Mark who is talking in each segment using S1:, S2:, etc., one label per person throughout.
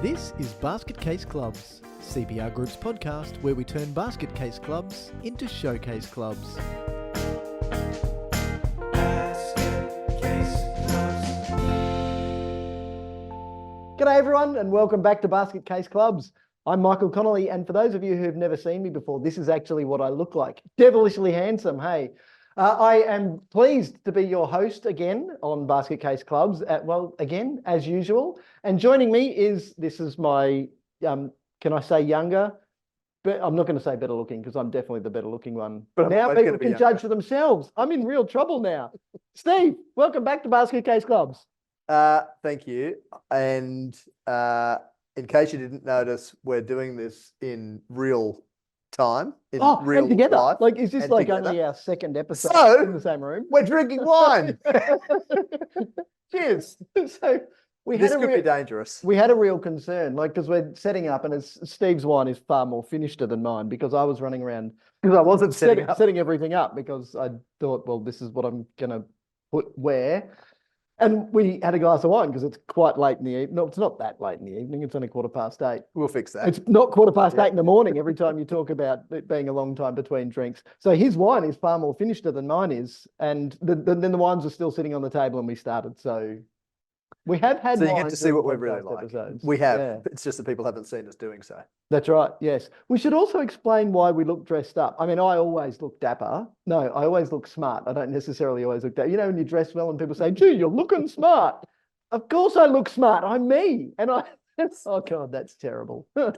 S1: This is Basket Case Clubs, CPR Group's podcast where we turn basket case clubs into showcase clubs. G'day everyone and welcome back to Basket Case Clubs. I'm Michael Connolly, and for those of you who've never seen me before, this is actually what I look like. Devilishly handsome, hey. I am pleased to be your host again on Basket Case Clubs, again, as usual. And joining me is my, can I say younger? But I'm not going to say better looking because I'm definitely the better looking one. But now people can judge for themselves. I'm in real trouble now. Steve, welcome back to Basket Case Clubs.
S2: Thank you. And in case you didn't notice, we're doing this in real time.
S1: Real together.
S2: Life.
S1: Like, is this like together? Only our second episode in the same room?
S2: We're drinking wine. Cheers.
S1: So
S2: this could be dangerous.
S1: We had a real concern, like, because we're setting up, and Steve's wine is far more finished than mine because I was running around
S2: because I wasn't setting
S1: everything up because I thought, well, this is what I'm gonna put where. And we had a glass of wine because it's quite late in the evening. No, it's not that late in the evening. It's only 8:15.
S2: We'll fix that.
S1: It's not 8:15 in the morning every time you talk about it being a long time between drinks. So his wine is far more finished than mine is. And then the wines are still sitting on the table when we started. So we have had
S2: So you get to see what we're really like.
S1: Episodes.
S2: We have. Yeah. It's just that people haven't seen us doing so.
S1: That's right, yes. We should also explain why we look dressed up. I mean, I always look dapper. No, I always look smart. I don't necessarily always look dapper. You know, when you dress well and people say, gee, you're looking smart. Of course I look smart. I'm me. And oh, God, that's terrible.
S2: I'm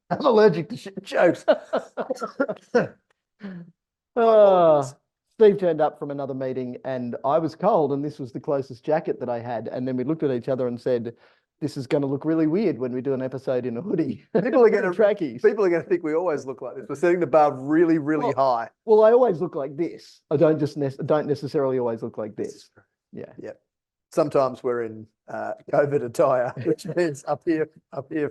S2: allergic to shit jokes.
S1: Steve turned up from another meeting and I was cold and this was the closest jacket that I had. And then we looked at each other and said, this is going to look really weird when we do an episode in a hoodie.
S2: People are going to think we always look like this. We're setting the bar really, really high.
S1: Well, I always look like this. I don't necessarily always look like this. Yeah.
S2: Yeah. Sometimes we're in COVID attire, which means up here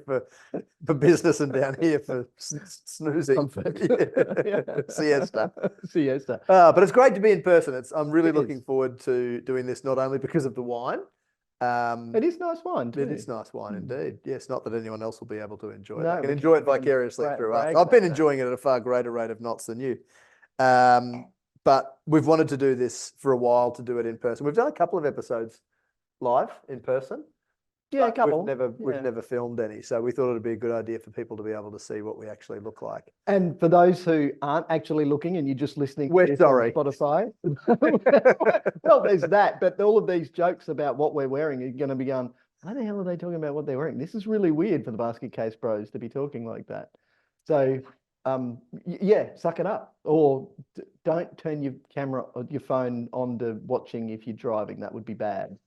S2: for business and down here for snoozing.
S1: Comfort.
S2: Yeah. Siesta.
S1: But
S2: it's great to be in person. I'm really looking forward to doing this, not only because of the wine.
S1: It is nice wine too.
S2: It is nice wine indeed. Yes, not that anyone else will be able to enjoy it.
S1: No,
S2: I can enjoy it vicariously through us. I've been enjoying it at a far greater rate of knots than you. But we've wanted to do this for a while, to do it in person. We've done a couple of episodes live in person.
S1: Yeah, a couple.
S2: We've never filmed any, so we thought it'd be a good idea for people to be able to see what we actually look like.
S1: And for those who aren't actually looking and you're just listening
S2: we're sorry.
S1: On Spotify, well, there's that, but all of these jokes about what we're wearing are going to be going, why the hell are they talking about what they're wearing? This is really weird for the Basket Case Bros to be talking like that. So, yeah, suck it up, or don't turn your camera or your phone on to watching if you're driving. That would be bad.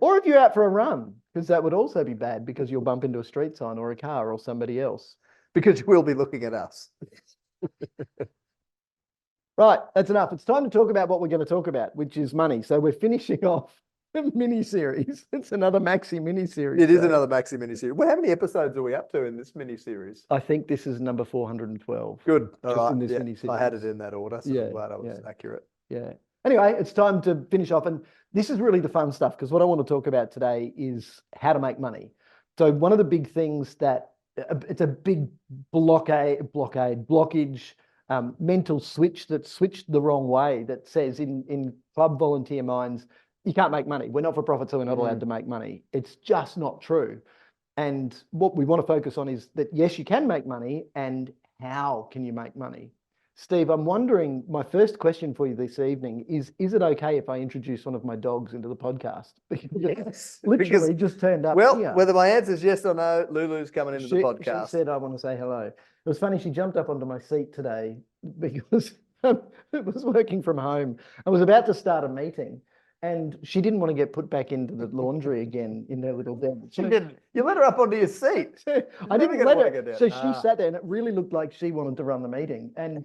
S1: Or if you're out for a run, because that would also be bad because you'll bump into a street sign or a car or somebody else.
S2: Because you will be looking at us.
S1: Right, that's enough. It's time to talk about what we're going to talk about, which is money. So we're finishing off a mini-series. It's another maxi mini-series.
S2: It is another maxi mini-series. Well, how many episodes are we up to in this mini-series?
S1: I think this is number 412.
S2: Good. All right.
S1: In this mini-series.
S2: I had it in that order, so I'm glad I was accurate.
S1: Yeah. Anyway, it's time to finish off. And this is really the fun stuff, because what I want to talk about today is how to make money. So one of the big things that it's a big blockage, mental switch that's switched the wrong way, that says in club volunteer minds, you can't make money. We're not for profit, so we're not allowed to make money. It's just not true. And what we want to focus on is that, yes, you can make money, and how can you make money? Steve, I'm wondering, my first question for you this evening is it okay if I introduce one of my dogs into the podcast?
S2: Yes.
S1: Literally just turned up here.
S2: Whether my answer is yes or no, Lulu's coming into the podcast.
S1: She said, I want to say hello. It was funny, she jumped up onto my seat today because it was working from home. I was about to start a meeting and she didn't want to get put back into the laundry again in her little den.
S2: She didn't. You let her up onto your seat.
S1: I didn't let her. So she sat there and it really looked like she wanted to run the meeting. And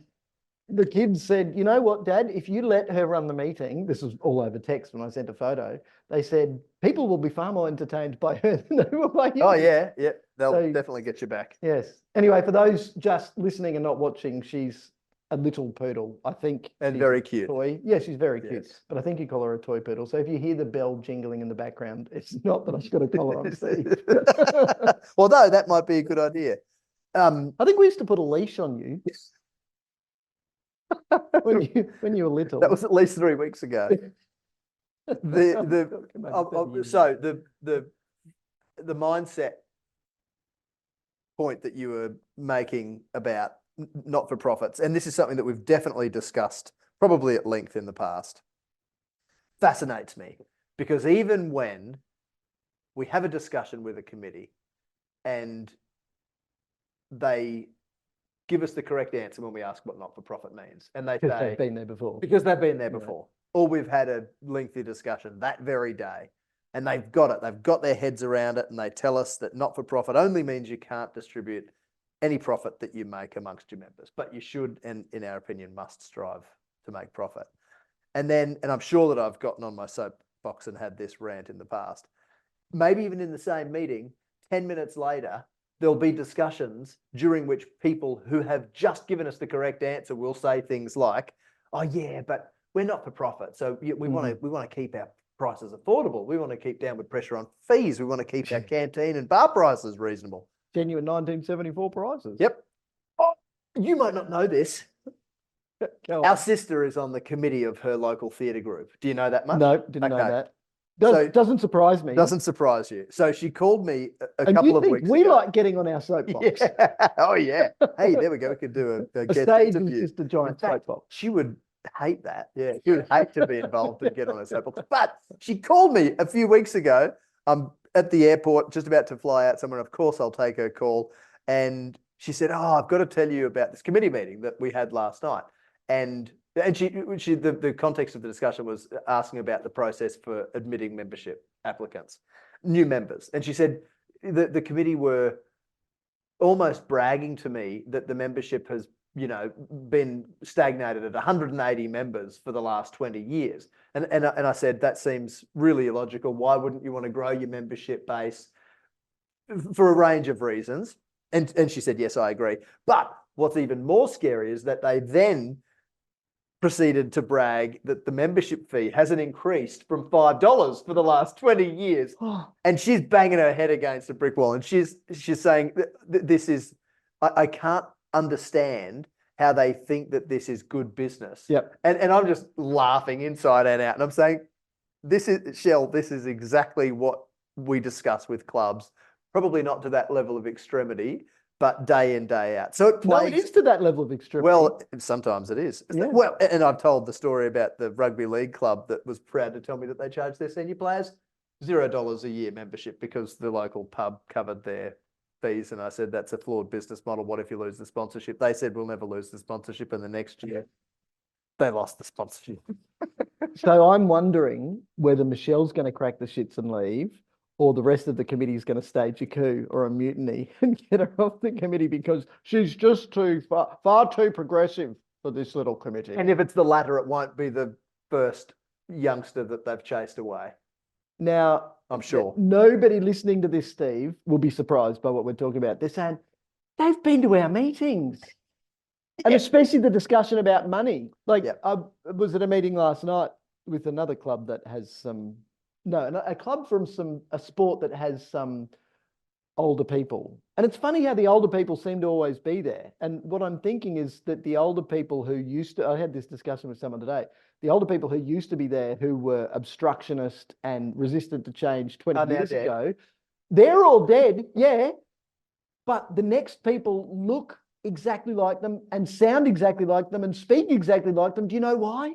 S1: the kids said, you know what, Dad, if you let her run the meeting, this was all over text when I sent a photo, they said, people will be far more entertained by her than they were by you.
S2: Oh, yeah. They'll definitely get you back.
S1: Yes. Anyway, for those just listening and not watching, she's a little poodle. I think.
S2: And
S1: she's
S2: very
S1: a
S2: cute.
S1: Toy. Yeah, she's very cute.
S2: Yes.
S1: But I think you call her a toy poodle. So if you hear the bell jingling in the background, it's not that I've got a collar on Steve.
S2: Although that might be a good idea.
S1: I think we used to put a leash on you when you were little.
S2: That was at least 3 weeks ago. So the mindset point that you were making about not-for-profits, and this is something that we've definitely discussed probably at length in the past, fascinates me, because even when we have a discussion with a committee and they give us the correct answer when we ask what not-for-profit means, and they say
S1: they've been there before.
S2: Because they've been there before. Or we've had a lengthy discussion that very day, and they've got it. They've got their heads around it, and they tell us that not-for-profit only means you can't distribute any profit that you make amongst your members, but you should, and in our opinion, must strive to make profit. And I'm sure that I've gotten on my soapbox and had this rant in the past. Maybe even in the same meeting, 10 minutes later, there'll be discussions during which people who have just given us the correct answer will say things like, "Oh yeah, but we're not for profit, so we want to keep our prices affordable. We want to keep downward pressure on fees. We want to keep our canteen and bar prices reasonable."
S1: Genuine 1974 prices.
S2: Yep. Oh, you might not know this. Our sister is on the committee of her local theatre group. Do you know that much?
S1: No, didn't know that. Doesn't surprise me.
S2: Doesn't surprise you. So she called me a couple of weeks ago.
S1: We like getting on our soapbox.
S2: Yeah. Oh yeah. Hey, there we go. We could do a guest
S1: stage
S2: interview.
S1: is just a giant soapbox.
S2: She would hate that. Yeah, she would hate to be involved and get on a soapbox. But she called me a few weeks ago. I'm at the airport, just about to fly out somewhere. Of course, I'll take her call. And she said, "Oh, I've got to tell you about this committee meeting that we had last night." And the context of the discussion was asking about the process for admitting membership applicants, new members. And she said the committee were almost bragging to me that the membership has, been stagnated at 180 members for the last 20 years. And I said, that seems really illogical. Why wouldn't you want to grow your membership base? For a range of reasons. And she said, yes, I agree. But what's even more scary is that they then proceeded to brag that the membership fee hasn't increased from $5 for the last 20 years. And she's banging her head against a brick wall. And she's saying, this is, I can't understand how they think that this is good business.
S1: Yep.
S2: And I'm just laughing inside and out. And I'm saying, this is exactly what we discuss with clubs. Probably not to that level of extremity, but day in, day out. So
S1: it is to that level of extremity.
S2: Well, sometimes it is.
S1: Yeah.
S2: Well, and I've told the story about the rugby league club that was proud to tell me that they charged their senior players $0 a year membership because the local pub covered their fees. And I said, that's a flawed business model. What if you lose the sponsorship? They said, we'll never lose the sponsorship. And the next year, they lost the sponsorship.
S1: So I'm wondering whether Michelle's going to crack the shits and leave, or the rest of the committee is going to stage a coup or a mutiny and get her off the committee because she's just far too progressive for this little committee.
S2: And if it's the latter, it won't be the first youngster that they've chased away.
S1: Now,
S2: I'm sure
S1: nobody listening to this, Steve, will be surprised by what we're talking about. They're saying, they've been to our meetings. And especially the discussion about money. Like, I was at a meeting last night with another club that has a club from a sport that has some older people. And it's funny how the older people seem to always be there. And what I'm thinking is that the older people who I had this discussion with someone today, the older people who used to be there, who were obstructionist and resistant to change 20 years ago, they're all dead, yeah. But the next people look exactly like them and sound exactly like them and speak exactly like them. Do you know why?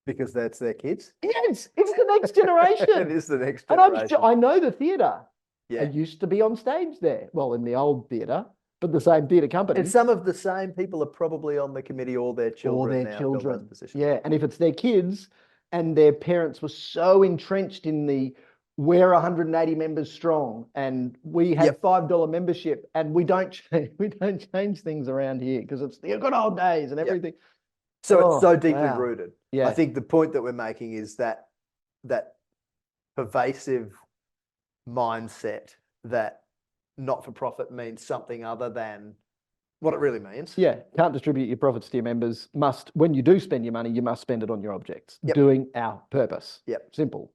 S2: Because that's their kids?
S1: Yes, it's the next generation.
S2: It is the next generation.
S1: And I know the theatre.
S2: Yeah.
S1: I used to be on stage there. Well, in the old theatre, but the same theatre company.
S2: And some of the same people are probably on the committee or their children.
S1: Or their children. Yeah, and if it's their kids and their parents were so entrenched in we're 180 members strong and we have $5 membership and we don't change things around here because it's the good old days and everything.
S2: So it's so deeply rooted.
S1: Yeah.
S2: I think the point that we're making is that pervasive mindset that not-for-profit means something other than what it really means.
S1: Yeah, can't distribute your profits to your members. Must, when you do spend your money, you must spend it on your objects, doing our purpose. Simple.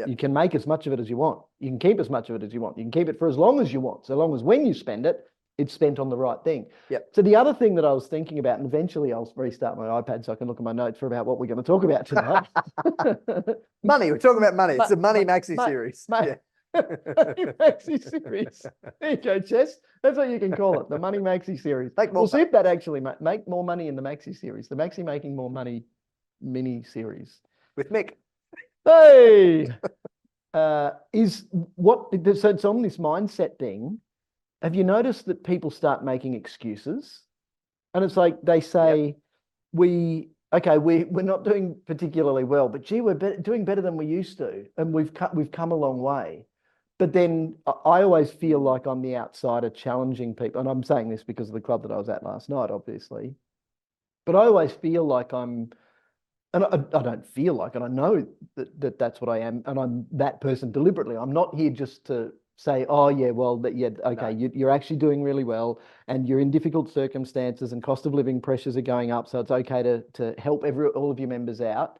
S1: You can make as much of it as you want. You can keep as much of it as you want. You can keep it for as long as you want, so long as when you spend it, it's spent on the right thing. So the other thing that I was thinking about, and eventually I'll restart my iPad so I can look at my notes for about what we're going to talk about tonight.
S2: Money. We're talking about money. It's a money maxi series.
S1: Money maxi series. There you go, Chess. That's what you can call it. The money maxi series. We'll see if that actually make more money in the maxi series. The maxi making more money mini series
S2: with Mick.
S1: Hey, is what so it's on this mindset thing. Have you noticed that people start making excuses? And it's like they say, we're not doing particularly well, but gee, we're doing better than we used to, and we've come a long way. But then I always feel like I'm the outsider challenging people, and I'm saying this because of the club that I was at last night, obviously. But I always feel like I'm, and I don't feel like, and I know that that's what I am, and I'm that person deliberately. I'm not here just to say, oh yeah, well, you're actually doing really well, and you're in difficult circumstances, and cost of living pressures are going up, so it's okay to help all of your members out.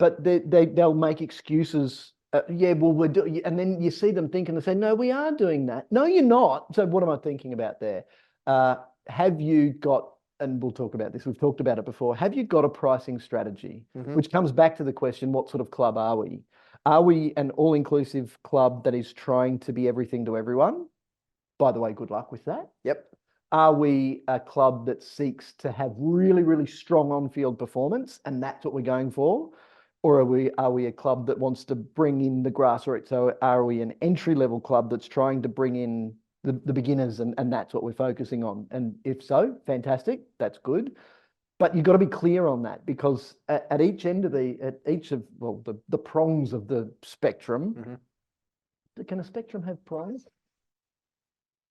S1: But they'll make excuses. We're doing, and then you see them thinking, they say, no, we are doing that. No, you're not. So what am I thinking about there? Have you got, and we'll talk about this, we've talked about it before, have you got a pricing strategy? Which comes back to the question, what sort of club are we? Are we an all-inclusive club that is trying to be everything to everyone? By the way, good luck with that. Are we a club that seeks to have really, really strong on-field performance, and that's what we're going for? Or are we a club that wants to bring in the grassroots? So are we an entry-level club that's trying to bring in the beginners, and that's what we're focusing on? And if so, fantastic, that's good. But you've got to be clear on that, because at each end of the prongs of the spectrum, can a spectrum have prongs?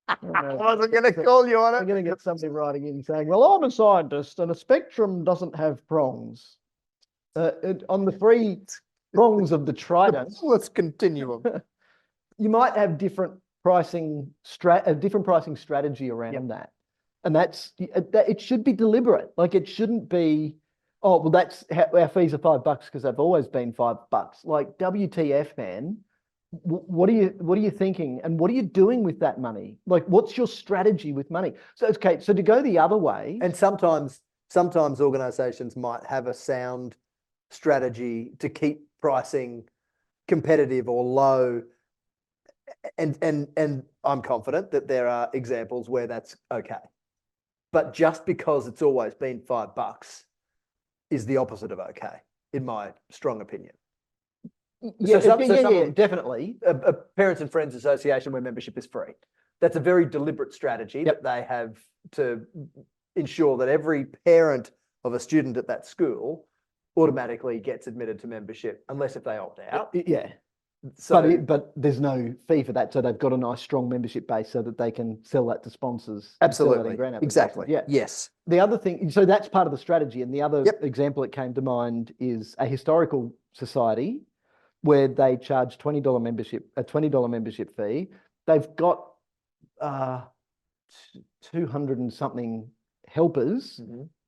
S2: I wasn't going to call you on it.
S1: I'm going to get somebody writing in saying, well, I'm a scientist and a spectrum doesn't have prongs. On the three prongs of the trident.
S2: Let's continue.
S1: You might have different pricing strategy around that. And it should be deliberate. Like, it shouldn't be, oh, well, that's our fees are $5 because they've always been $5. Like, WTF, man. What are you thinking, and what are you doing with that money? Like, what's your strategy with money? So okay, so to go the other way,
S2: and sometimes organizations might have a sound strategy to keep pricing competitive or low, and I'm confident that there are examples where that's okay. But just because it's always been $5 is the opposite of okay, in my strong opinion.
S1: Yeah, definitely.
S2: A Parents and Friends Association where membership is free. That's a very deliberate strategy that they have to ensure that every parent of a student at that school automatically gets admitted to membership, unless if they opt out.
S1: So, but there's no fee for that, so they've got a nice strong membership base so that they can sell that to sponsors.
S2: Absolutely, exactly.
S1: Yeah.
S2: Yes.
S1: The other thing, so that's part of the strategy, and the other example that came to mind is a historical society where they charge $20 membership, a $20 membership fee. They've got 200 and something helpers.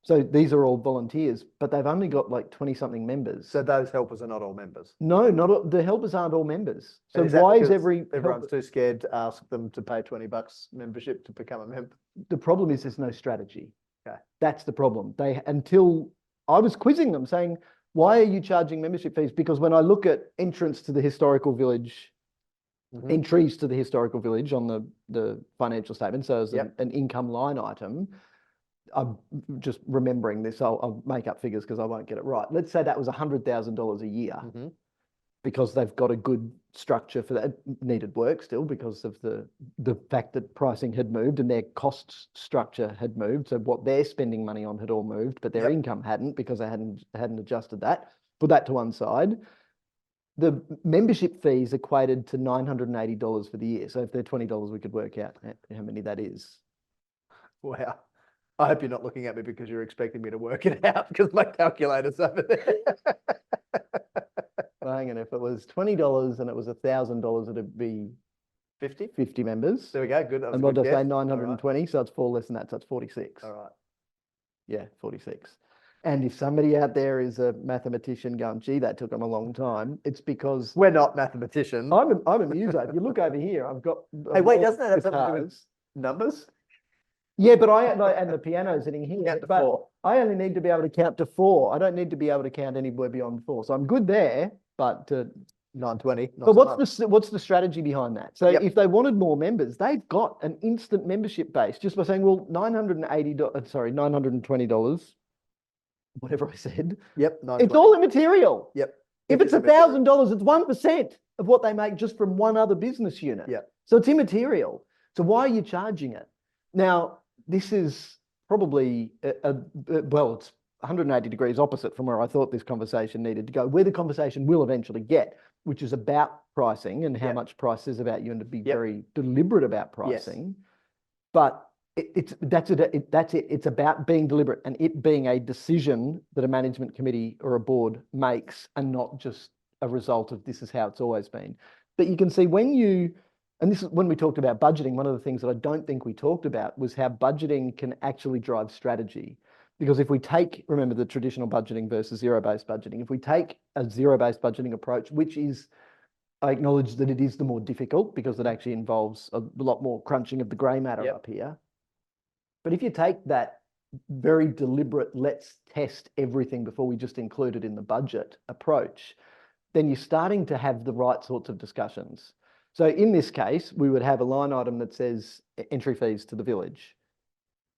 S1: So these are all volunteers, but they've only got like 20 something members.
S2: So those helpers are not all members?
S1: No, not all, the helpers aren't all members. So why is
S2: everyone's too scared to ask them to pay $20 membership to become a member?
S1: The problem is there's no strategy. Okay. That's the problem. Until I was quizzing them saying, why are you charging membership fees? Because when I look at entries to the historical village on the financial statement, so as an income line item, I'm just remembering this, I'll make up figures because I won't get it right. Let's say that was $100,000 a year, because they've got a good structure for that. It needed work still because of the fact that pricing had moved and their cost structure had moved. So what they're spending money on had all moved, but their income hadn't, because they hadn't adjusted that. Put that to one side. The membership fees equated to $980 for the year. So if they're $20, we could work out how many that is.
S2: Wow. I hope you're not looking at me because you're expecting me to work it out, because my calculator's over there.
S1: Well, hang on, if it was $20 and it was $1,000, it'd be 50 members.
S2: There we go. Good. That was
S1: And
S2: a
S1: what
S2: good
S1: did I say?
S2: guess.
S1: 920. So it's 4 less than that. So it's 46.
S2: All right.
S1: Yeah, 46. And if somebody out there is a mathematician going, gee, that took them a long time, it's because
S2: We're not mathematicians.
S1: I'm a muser. If you look over here, I've got.
S2: Hey, wait, doesn't that have something to do with numbers?
S1: Yeah, but and the piano's sitting here.
S2: Count to
S1: but
S2: 4.
S1: I only need to be able to count to 4. I don't need to be able to count anywhere beyond 4. So I'm good there, but
S2: 920.
S1: But what's the strategy behind that? So if they wanted more members, they've got an instant membership base just by saying, well, $920, whatever I said.
S2: Yep.
S1: It's all immaterial.
S2: Yep.
S1: If it's $1,000, it's 1% of what they make just from one other business unit.
S2: Yep.
S1: So it's immaterial. So why are you charging it? Now, this is probably well, it's 180 degrees opposite from where I thought this conversation needed to go, where the conversation will eventually get, which is about pricing and how much price says about you, and to be very deliberate about pricing. But that's it. It's about being deliberate and it being a decision that a management committee or a board makes, and not just a result of this is how it's always been. But you can see and this is when we talked about budgeting, one of the things that I don't think we talked about was how budgeting can actually drive strategy. Because if we remember the traditional budgeting versus zero-based budgeting, if we take a zero-based budgeting approach, which is, I acknowledge that it is the more difficult because it actually involves a lot more crunching of the grey matter up here. But if you take that very deliberate, let's test everything before we just include it in the budget approach, then you're starting to have the right sorts of discussions. So in this case, we would have a line item that says entry fees to the village.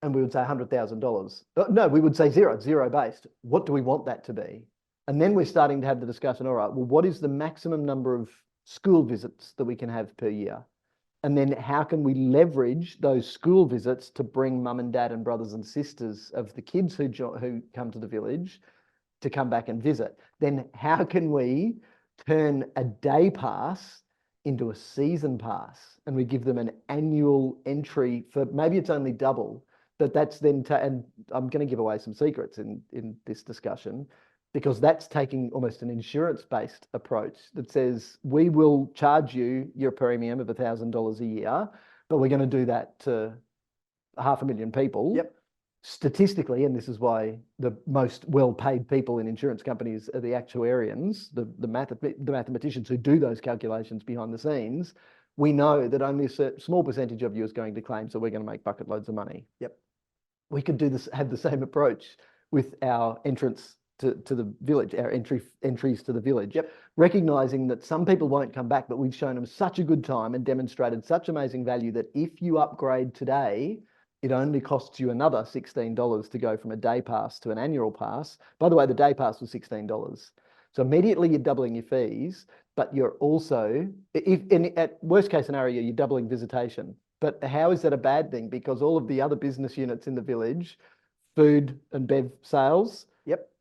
S1: And we would say $100,000. No, we would say zero-based. What do we want that to be? And then we're starting to have the discussion, all right, well, what is the maximum number of school visits that we can have per year? And then how can we leverage those school visits to bring mum and dad and brothers and sisters of the kids who come to the village to come back and visit? Then how can we turn a day pass into a season pass? And we give them an annual entry for, maybe it's only double, but that's then, and I'm going to give away some secrets in this discussion, because that's taking almost an insurance-based approach that says, we will charge you your premium of $1,000 a year, but we're going to do that to 500,000 people. Statistically, and this is why the most well-paid people in insurance companies are the actuarians, the mathematicians who do those calculations behind the scenes. We know that only a small percentage of you is going to claim, so we're going to make bucket loads of money. We could have the same approach with our entrance to the village, our entries to the village, recognizing that some people won't come back, but we've shown them such a good time and demonstrated such amazing value that if you upgrade today, it only costs you another $16 to go from a day pass to an annual pass. By the way, the day pass was $16. So immediately you're doubling your fees, but you're also, at worst case scenario, you're doubling visitation. But how is that a bad thing? Because all of the other business units in the village, food and bev sales.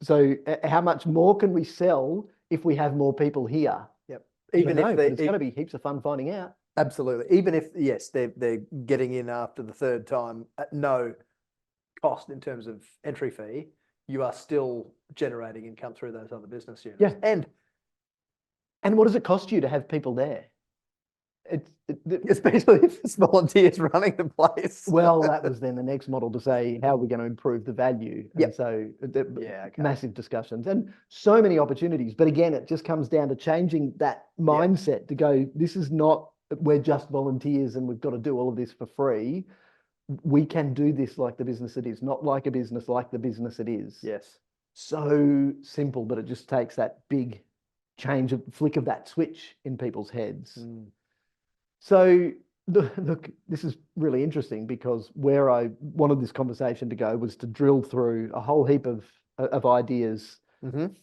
S1: So how much more can we sell if we have more people here? Even if it's going to be heaps of fun finding out.
S2: Absolutely. Even if, yes, they're getting in after the third time at no cost in terms of entry fee, you are still generating income through those other business units.
S1: And what does it cost you to have people there?
S2: Especially if it's volunteers running the place.
S1: Well, that was then the next model to say, how are we going to improve the value? And so massive discussions and so many opportunities. But again, it just comes down to changing that mindset to go, this is not, we're just volunteers and we've got to do all of this for free. We can do this like the business it is, not like a business, like the business it is. So simple, but it just takes that big change, of flick of that switch in people's heads. So look, this is really interesting, because where I wanted this conversation to go was to drill through a whole heap of ideas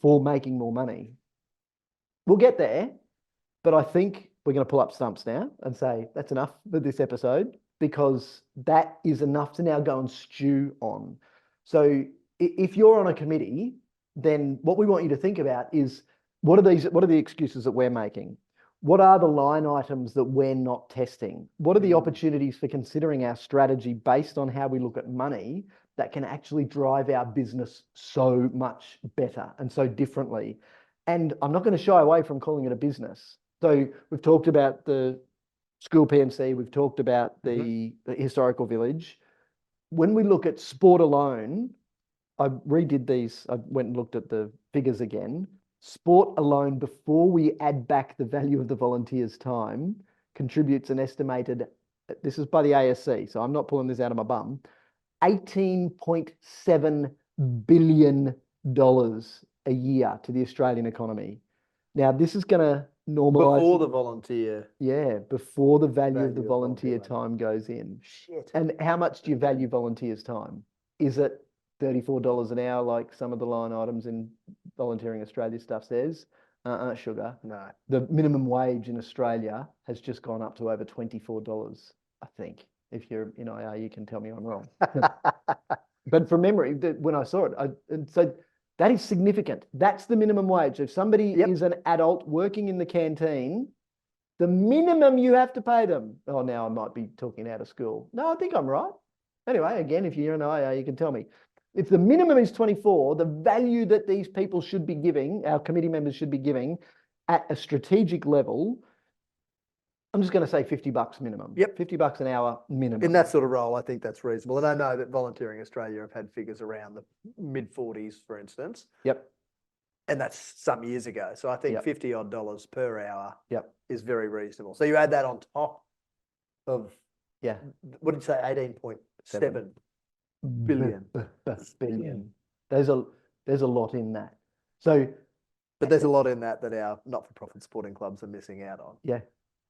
S1: for making more money. We'll get there, but I think we're going to pull up stumps now and say that's enough for this episode, because that is enough to now go and stew on. So if you're on a committee, then what we want you to think about is, what are the excuses that we're making? What are the line items that we're not testing? What are the opportunities for considering our strategy based on how we look at money that can actually drive our business so much better and so differently? And I'm not going to shy away from calling it a business. So we've talked about the school PNC, we've talked about the historical village. When we look at sport alone, I redid these. I went and looked at the figures again. Sport alone, before we add back the value of the volunteers' time, contributes an estimated, this is by the ASC, so I'm not pulling this out of my bum, $18.7 billion a year to the Australian economy. Now, this is going to normalise.
S2: Before the volunteer.
S1: Yeah, before the value of the volunteer time goes in.
S2: Shit.
S1: And how much do you value volunteers' time? Is it $34 an hour like some of the line items in Volunteering Australia stuff says? Sugar.
S2: No.
S1: The minimum wage in Australia has just gone up to over $24, I think. If you're in IR, you can tell me I'm wrong. But from memory, when I saw it, so that is significant. That's the minimum wage. If somebody is an adult working in the canteen, the minimum you have to pay them. Oh, now I might be talking out of school. No, I think I'm right. Anyway, again, if you're an IR, you can tell me. If the minimum is 24, the value that these people should be giving, our committee members should be giving at a strategic level, I'm just going to say $50 minimum.
S2: Yep.
S1: $50 an hour minimum.
S2: In that sort of role, I think that's reasonable. And I know that Volunteering Australia have had figures around the mid-40s, for instance.
S1: Yep.
S2: And that's some years ago. So I think $50 odd per hour is very reasonable. So you add that on top of, what did you say, 18.7 billion.
S1: Billion. There's a lot in that. So,
S2: but there's a lot in that our not-for-profit sporting clubs are missing out on.
S1: Yeah.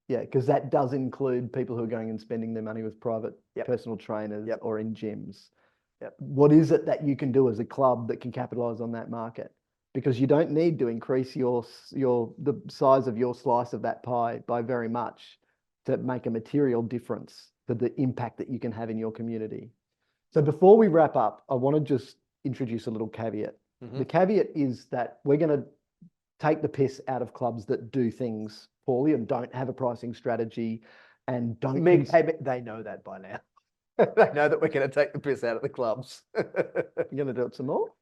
S1: Yeah, because that does include people who are going and spending their money with private personal trainers or in gyms. What is it that you can do as a club that can capitalize on that market? Because you don't need to increase the size of your slice of that pie by very much to make a material difference for the impact that you can have in your community. So before we wrap up, I want to just introduce a little caveat. The caveat is that we're going to take the piss out of clubs that do things poorly and don't have a pricing strategy and don't.
S2: They know that by now. They know that we're going to take the piss out of the clubs.
S1: You're going to do it some more?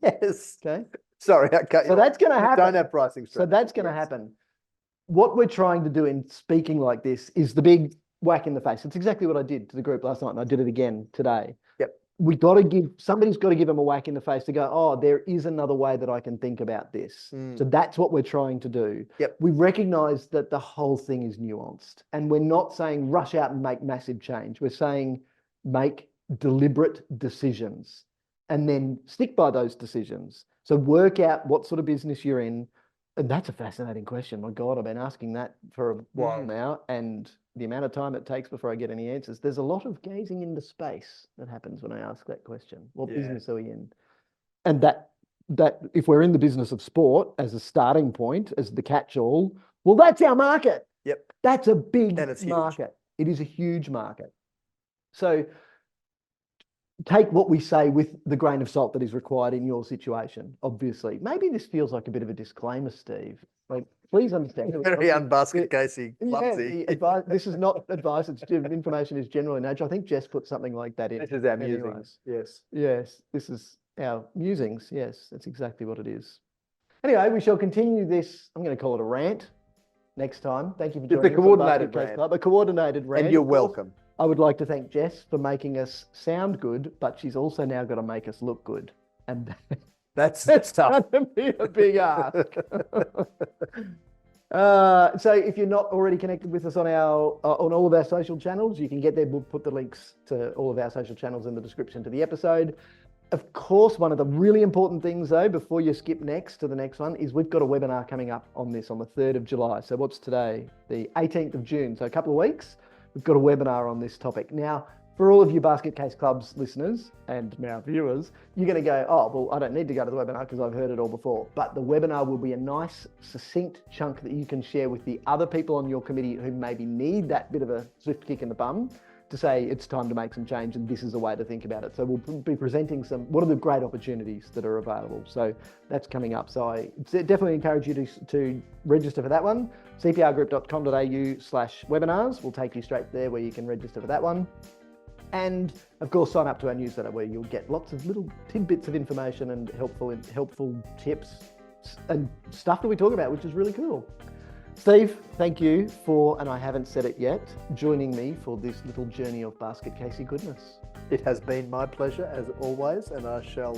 S2: Yes.
S1: Okay.
S2: Sorry, I cut you.
S1: So that's going to happen.
S2: Don't have pricing strategy.
S1: So that's going to happen. What we're trying to do in speaking like this is the big whack in the face. It's exactly what I did to the group last night, and I did it again today. Somebody's got to give them a whack in the face to go, oh, there is another way that I can think about this. So that's what we're trying to do. We recognize that the whole thing is nuanced, and we're not saying rush out and make massive change. We're saying make deliberate decisions and then stick by those decisions. So work out what sort of business you're in. And that's a fascinating question. My God, I've been asking that for a while now, and the amount of time it takes before I get any answers. There's a lot of gazing into space that happens when I ask that question. What business are we in? And that if we're in the business of sport as a starting point, as the catch-all, well, that's our market. That's a big market. It is a huge market. So take what we say with the grain of salt that is required in your situation, obviously. Maybe this feels like a bit of a disclaimer, Steve. Like, please understand.
S2: Very unbasket casey, clumsy.
S1: This is not advice. It's information is general in nature. I think Jess put something like that in.
S2: This is our musings. Yes.
S1: Yes, this is our musings. Yes, that's exactly what it is. Anyway, we shall continue this. I'm going to call it a rant next time. Thank you for joining us.
S2: It's a coordinated rant.
S1: Club, a coordinated rant.
S2: And you're welcome.
S1: I would like to thank Jess for making us sound good, but she's also now got to make us look good. And
S2: that's tough.
S1: Going to be a big ask. So if you're not already connected with us on all of our social channels, you can get there. We'll put the links to all of our social channels in the description to the episode. Of course, one of the really important things, though, before you skip next to the next one, is we've got a webinar coming up on this on the 3rd of July. So what's today? The 18th of June. So a couple of weeks. We've got a webinar on this topic. Now, for all of you Basket Case Clubs listeners and now viewers, you're going to go, oh, well, I don't need to go to the webinar because I've heard it all before. But the webinar will be a nice, succinct chunk that you can share with the other people on your committee who maybe need that bit of a swift kick in the bum to say it's time to make some change and this is a way to think about it. So we'll be presenting what are the great opportunities that are available. So that's coming up. So I definitely encourage you to register for that one. cprgroup.com.au/webinars will take you straight there where you can register for that one. And of course, sign up to our newsletter where you'll get lots of little tidbits of information and helpful tips and stuff that we talk about, which is really cool. Steve, thank you for, and I haven't said it yet, joining me for this little journey of Basket Casey goodness.
S2: It has been my pleasure as always, and I shall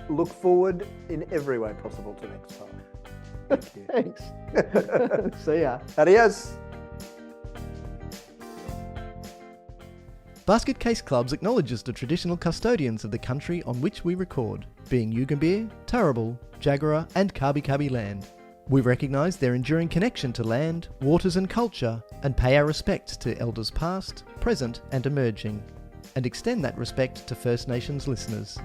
S2: look forward in every way possible to next time. Thank you.
S1: Thanks. See ya.
S2: Adios.
S3: Basket Case Clubs acknowledges the traditional custodians of the country on which we record, being Yugambeh, Turrbal, Jagera and Kabi Kabi land. We recognise their enduring connection to land, waters and culture, and pay our respect to elders past, present and emerging, and extend that respect to First Nations listeners.